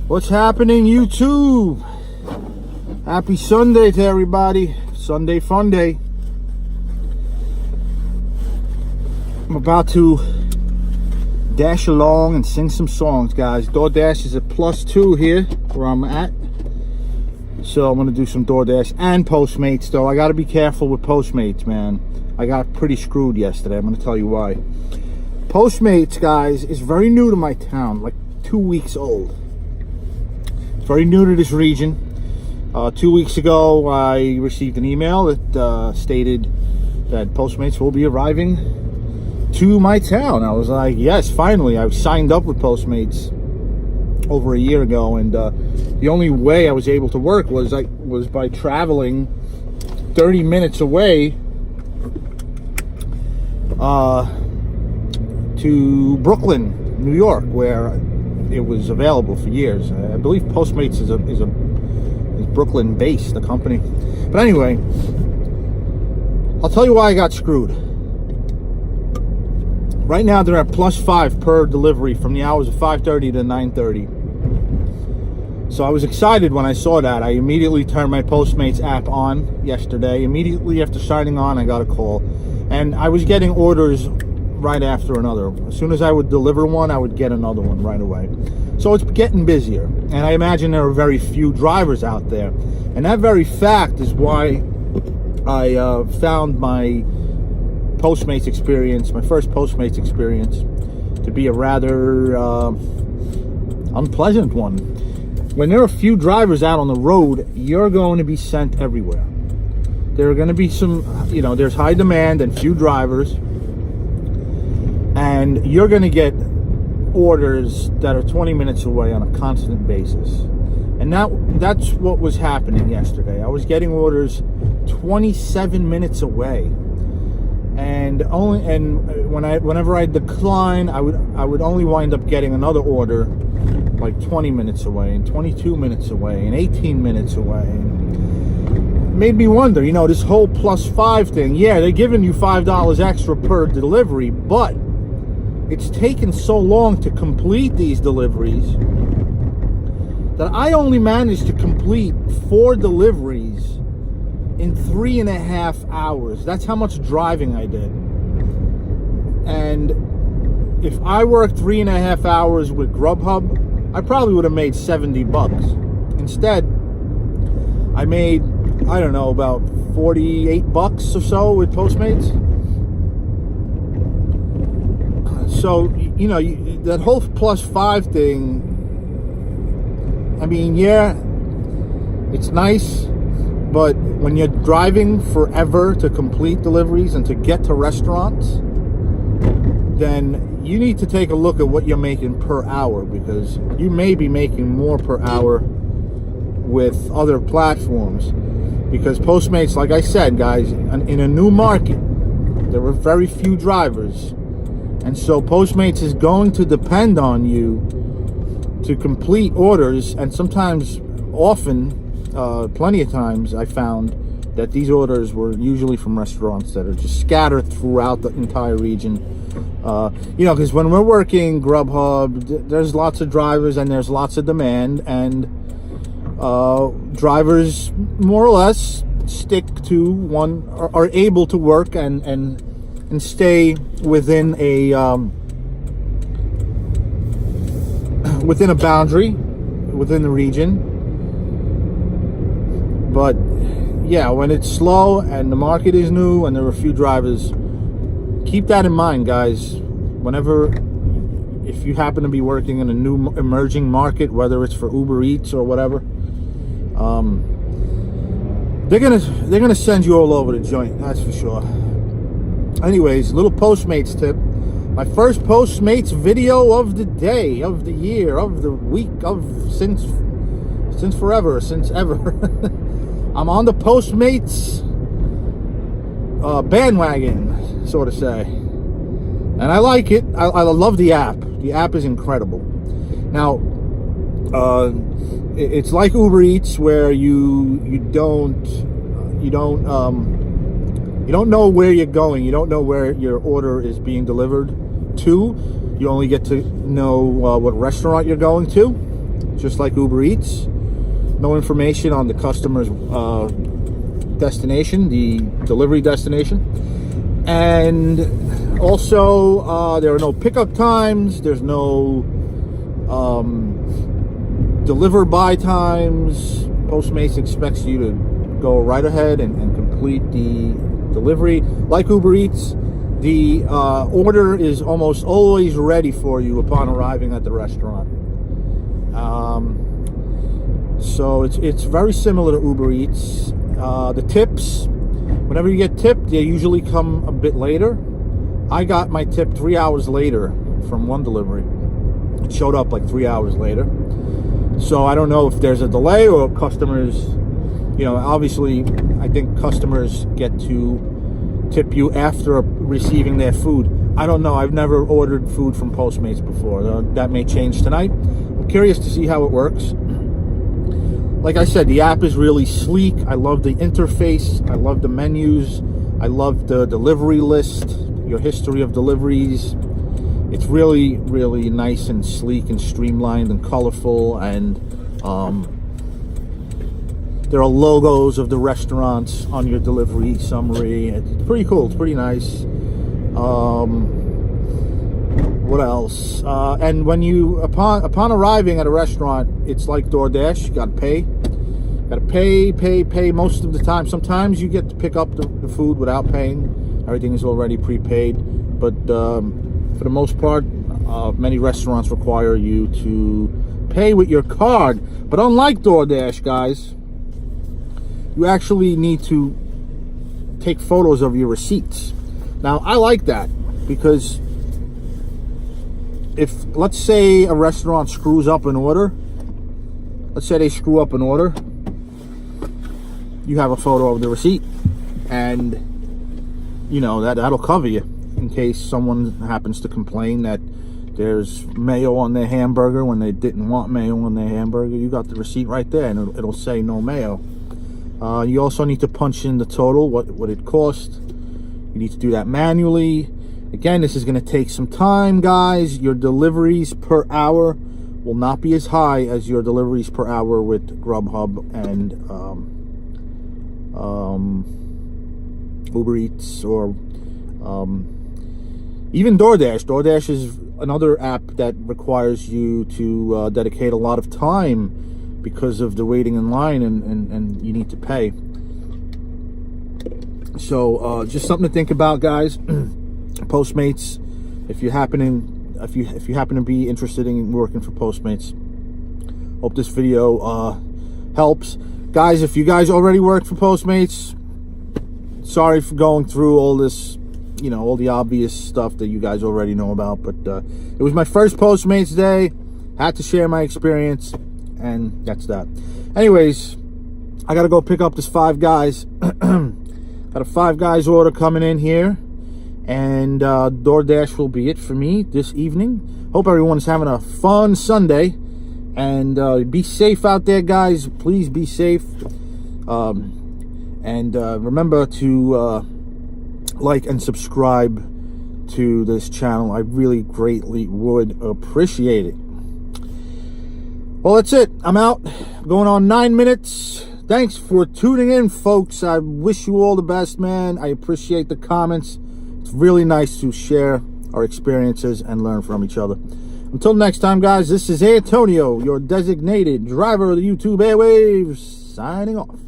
What's happening, YouTube? Happy Sunday to everybody. Sunday fun day. I'm about to dash along and sing some songs, guys. DoorDash is at +2 here where I'm at. So I'm going to do some DoorDash and Postmates, though. I got to be careful with Postmates, man. I got pretty screwed yesterday. I'm going to tell you why. Postmates, guys, is very new to my town, like 2 weeks old. Very new to this region. 2 weeks ago, I received an email that stated that Postmates will be arriving to my town. I was like, yes, finally. I signed up with Postmates over a year ago, and the only way I was able to work was by traveling 30 minutes away to Brooklyn, New York, where it was available for years. I believe Postmates is Brooklyn based, the company. But anyway, I'll tell you why I got screwed. Right now they're at +5 per delivery from the hours of 5:30 to 9:30. So I was excited when I saw that. I immediately turned my Postmates app on yesterday. Immediately after signing on, I got a call, and I was getting orders right after another. As soon as I would deliver one, I would get another one right away. So it's getting busier, and I imagine there are very few drivers out there, and that very fact is why I found my Postmates experience, my first Postmates experience, to be a rather unpleasant one. When there are few drivers out on the road, you're going to be sent everywhere. There are going to be some, there's high demand and few drivers, and you're going to get orders that are 20 minutes away on a constant basis. And that's what was happening yesterday. I was getting orders 27 minutes away, and whenever I decline, I would only wind up getting another order like 20 minutes away, and 22 minutes away, and 18 minutes away. And made me wonder, this whole +5 thing. Yeah, they're giving you $5 extra per delivery, but it's taken so long to complete these deliveries that I only managed to complete 4 deliveries in 3.5 hours. That's how much driving I did. And if I worked 3.5 hours with Grubhub, I probably would have made $70. Instead, I made, I don't know, about $48 or so with Postmates. So, that whole +5 thing, I mean, yeah, it's nice, but when you're driving forever to complete deliveries and to get to restaurants, then you need to take a look at what you're making per hour, because you may be making more per hour with other platforms. Because Postmates, like I said, guys, in a new market, there were very few drivers. And so Postmates is going to depend on you to complete orders, and sometimes, often, plenty of times, I found that these orders were usually from restaurants that are just scattered throughout the entire region. Because when we're working Grubhub, there's lots of drivers and there's lots of demand, and drivers more or less stick to one, are able to work and stay within a boundary within the region. But yeah, when it's slow and the market is new and there are a few drivers, keep that in mind, guys. If you happen to be working in a new emerging market, whether it's for Uber Eats or whatever, they're gonna send you all over the joint, that's for sure. Anyways, little Postmates tip. My first Postmates video of the day, of the year, of the week, since forever, since ever. I'm on the Postmates bandwagon, so to say. And I like it. I love the app. The app is incredible. Now, it's like Uber Eats, where you don't know where you're going. You don't know where your order is being delivered to. You only get to know what restaurant you're going to. just like Uber Eats. No information on the customer's destination, the delivery destination. And also, there are no pickup times. There's no deliver by times. Postmates expects you to go right ahead and complete the delivery. Like Uber Eats, the order is almost always ready for you upon arriving at the restaurant. So it's very similar to Uber Eats. The tips, whenever you get tipped, they usually come a bit later. I got my tip 3 hours later from one delivery. It showed up like 3 hours later. So I don't know if there's a delay or customers, obviously I think customers get to tip you after receiving their food. I don't know. I've never ordered food from Postmates before. That may change tonight. I'm curious to see how it works. Like I said, the app is really sleek. I love the interface. I love the menus. I love the delivery list, your history of deliveries. It's really, really nice and sleek and streamlined and colorful. And there are logos of the restaurants on your delivery summary. It's pretty cool. It's pretty nice. What else? And when you upon arriving at a restaurant, it's like DoorDash. You gotta pay. Pay most of the time. Sometimes you get to pick up the food without paying. Everything is already prepaid. But for the most part, many restaurants require you to pay with your card. But unlike DoorDash, guys, you actually need to take photos of your receipts. Now, I like that because if, let's say, a restaurant screws up an order, let's say they screw up an order, you have a photo of the receipt, and that'll cover you in case someone happens to complain that there's mayo on their hamburger when they didn't want mayo on their hamburger. You got the receipt right there, and it'll say no mayo. You also need to punch in the total, what it cost. You need to do that manually. Again, this is going to take some time, guys. Your deliveries per hour will not be as high as your deliveries per hour with Grubhub and Uber Eats, or even DoorDash. DoorDash is another app that requires you to dedicate a lot of time because of the waiting in line, and you need to pay. So just something to think about, guys. Postmates, if you happen to be interested in working for Postmates, hope this video helps, guys. If you guys already work for Postmates, sorry for going through all this, all the obvious stuff that you guys already know about, but it was my first Postmates day. Had to share my experience, and that's that. Anyways, I gotta go pick up this Five Guys. Got a Five Guys order coming in here, and DoorDash will be it for me this evening. Hope everyone's having a fun Sunday, and be safe out there, guys. Please be safe, and remember to like and subscribe to this channel. I really greatly would appreciate it. Well, that's it. I'm out. Going on 9 minutes. Thanks for tuning in, folks. I wish you all the best, man. I appreciate the comments. It's really nice to share our experiences and learn from each other. Until next time, guys, this is Antonio, your designated driver of the YouTube airwaves, signing off.